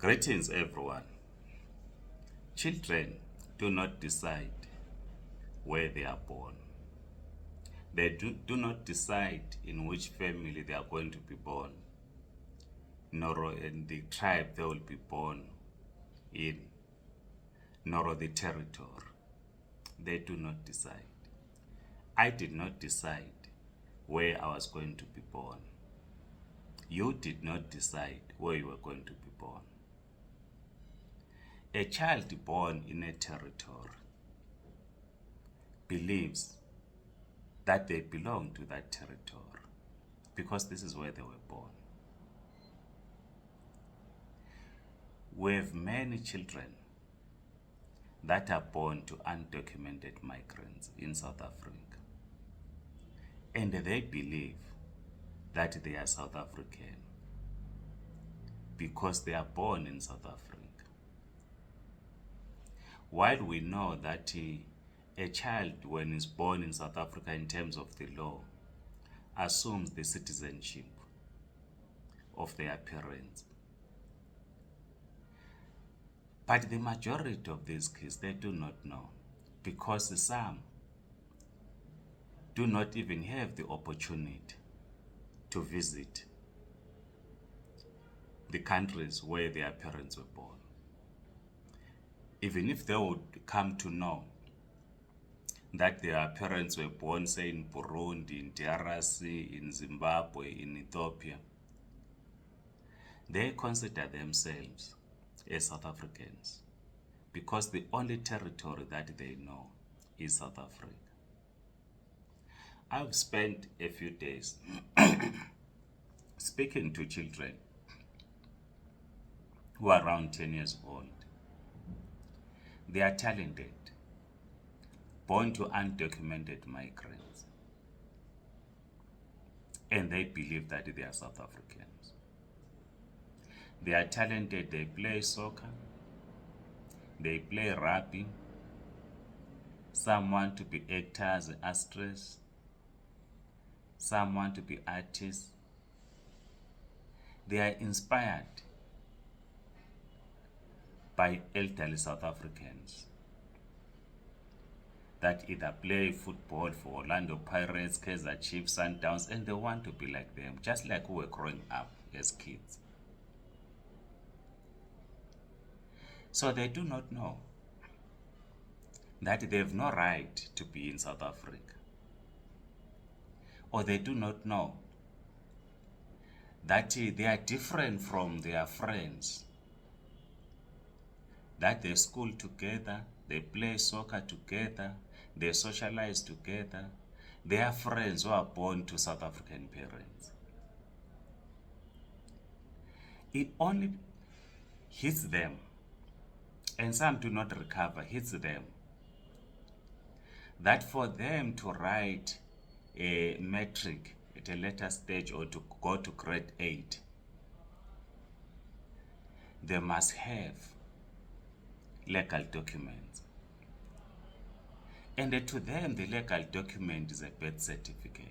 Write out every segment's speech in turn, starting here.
Greetings, everyone. Children do not decide where they are born. They do not decide in which family they are going to be born, nor in the tribe they will be born in, nor the territory. They do not decide. I did not decide where I was going to be born. You did not decide where you were going to be born. A child born in a territory believes that they belong to that territory because this is where they were born. We have many children that are born to undocumented migrants in South Africa, and they believe that they are South African because they are born in South Africa. While we know that a child, when is born in South Africa in terms of the law, assumes the citizenship of their parents. But the majority of these kids, they do not know, because some do not even have the opportunity to visit the countries where their parents were born. Even if they would come to know that their parents were born, say, in Burundi, in RSA, in Zimbabwe, in Ethiopia, they consider themselves as South Africans because the only territory that they know is South Africa. I've spent a few days speaking to children who are around 10 years old. They are talented, born to undocumented migrants, and they believe that they are South Africans. They are talented, they play soccer, they play rugby, some want to be actors, actresses, some want to be artists. They are inspired by elderly South Africans that either play football for Orlando Pirates, Kaizer Chiefs, Sundowns, and they want to be like them, just like we were growing up as kids. So they do not know that they have no right to be in South Africa. Or they do not know that they are different from their friends, that they school together, they play soccer together, they socialize together. They are friends who are born to South African parents. It only hits them, and some do not recover, hits them, that for them to write a matric at a later stage or to go to grade 8, they must have legal documents. And to them, the legal document is a birth certificate,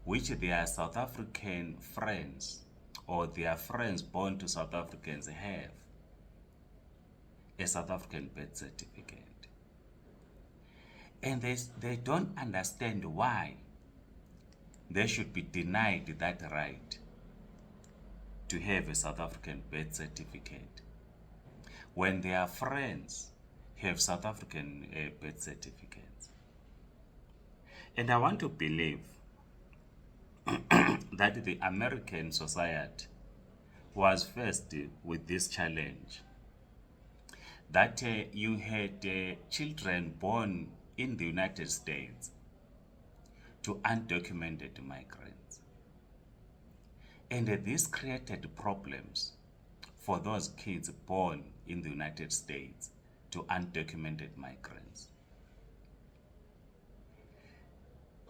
which their South African friends or their friends born to South Africans have a South African birth certificate. And they don't understand why they should be denied that right to have a South African birth certificate when their friends have South African birth certificates. And I want to believe that the American society was faced with this challenge, that you had children born in the United States to undocumented migrants. And this created problems for those kids born in the United States to undocumented migrants.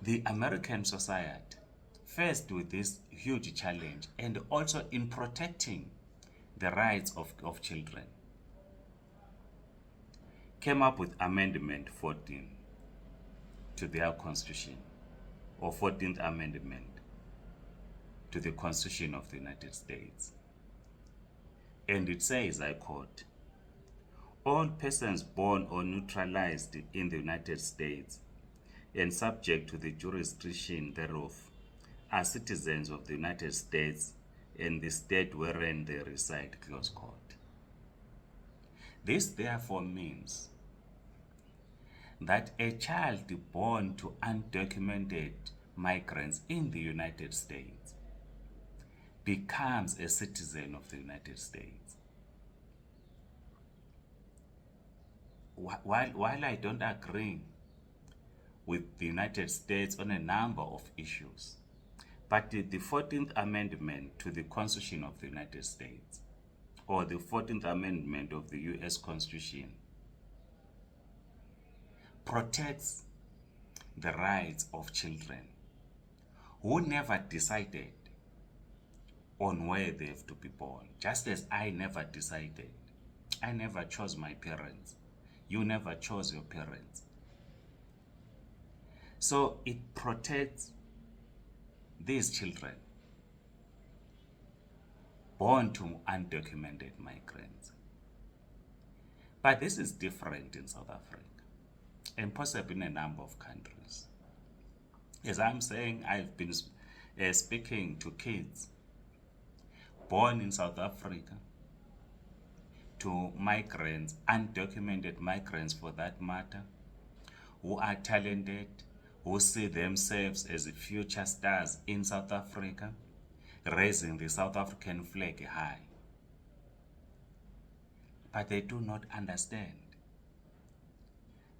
The American society, faced with this huge challenge and also in protecting the rights of children, came up with Amendment 14 to their Constitution, or 14th Amendment to the Constitution of the United States. And it says, I quote, all persons born or naturalized in the United States and subject to the jurisdiction thereof are citizens of the United States and the state wherein they reside, close quote. This therefore means that a child born to undocumented migrants in the United States becomes a citizen of the United States. While I don't agree with the United States on a number of issues, but the 14th Amendment to the Constitution of the United States, or the 14th Amendment of the US Constitution, protects the rights of children who never decided on where they have to be born. Just as I never decided. I never chose my parents. You never chose your parents. So it protects these children born to undocumented migrants. But this is different in South Africa and possibly in a number of countries. As I'm saying, I've been speaking to kids born in South Africa, to migrants, undocumented migrants for that matter, who are talented, who see themselves as future stars in South Africa, raising the South African flag high. But they do not understand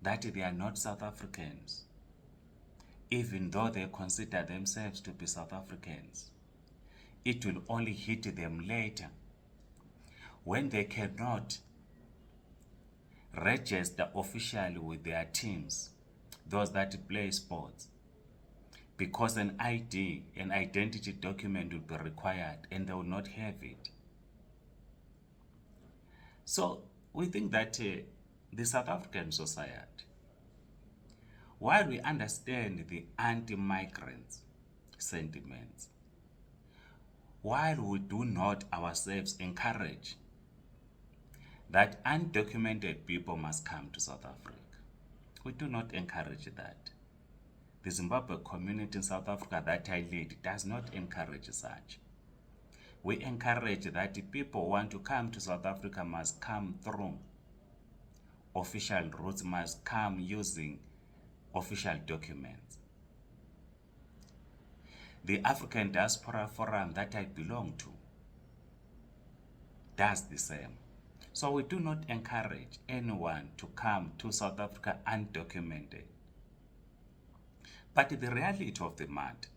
that they are not South Africans, even though they consider themselves to be South Africans. It will only hit them later when they cannot register officially with their teams, those that play sports, because an ID, an identity document will be required and they will not have it. So we think that the South African society, while we understand the anti-migrants sentiments, while we do not ourselves encourage that undocumented people must come to South Africa, we do not encourage that. The Zimbabwe community in South Africa that I lead does not encourage such. We encourage that the people who want to come to South Africa must come through official routes, must come using official documents. The African Diaspora Forum that I belong to does the same. So we do not encourage anyone to come to South Africa undocumented. But the reality of the matter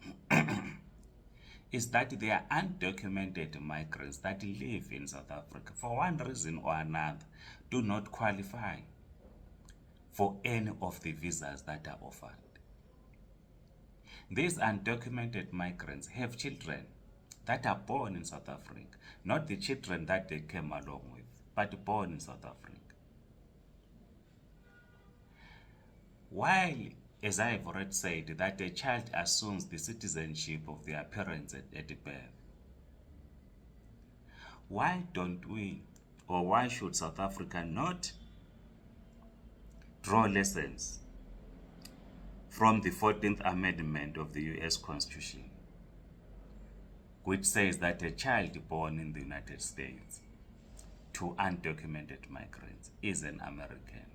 is that there are undocumented migrants that live in South Africa, for one reason or another, do not qualify for any of the visas that are offered. These undocumented migrants have children that are born in South Africa, not the children that they came along with, but born in South Africa. While, as I have already said, that a child assumes the citizenship of their parents at birth, why don't we, or why should South Africa not draw lessons from the 14th Amendment of the US Constitution, which says that a child born in the United States to undocumented migrants is an American?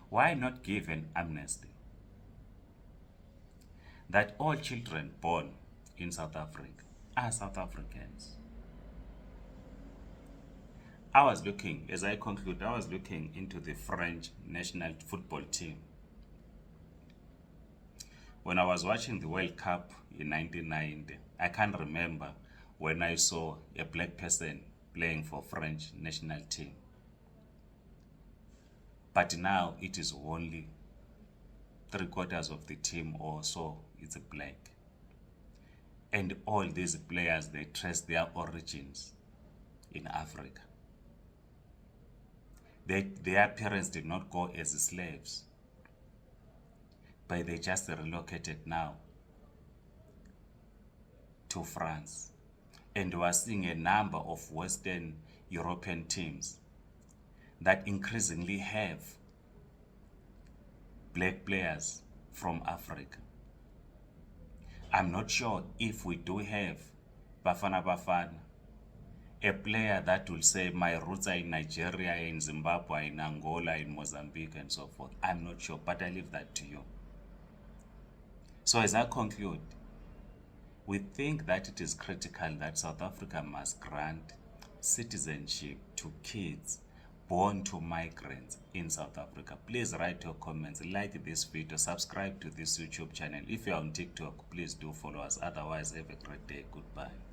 Why not give an amnesty that all children born in South Africa are South Africans? As I conclude, I was looking into the French national football team. When I was watching the World Cup in 1990, I can't remember when I saw a black person playing for French national team. But now it is only 3/4 of the team or so is black. And all these players, they trace their origins in Africa. Their parents did not go as slaves, but they just relocated now to France, And we are seeing a number of Western European teams that increasingly have black players from Africa. I'm not sure if we do have Bafana Bafana, a player that will say my roots are in Nigeria, in Zimbabwe, in Angola, in Mozambique, and so forth. I'm not sure, but I leave that to you. So as I conclude, we think that it is critical that South Africa must grant citizenship to kids born to migrants in South Africa. Please write your comments, like this video, subscribe to this YouTube channel. If you're on TikTok, please do follow us. Otherwise, have a great day. Goodbye.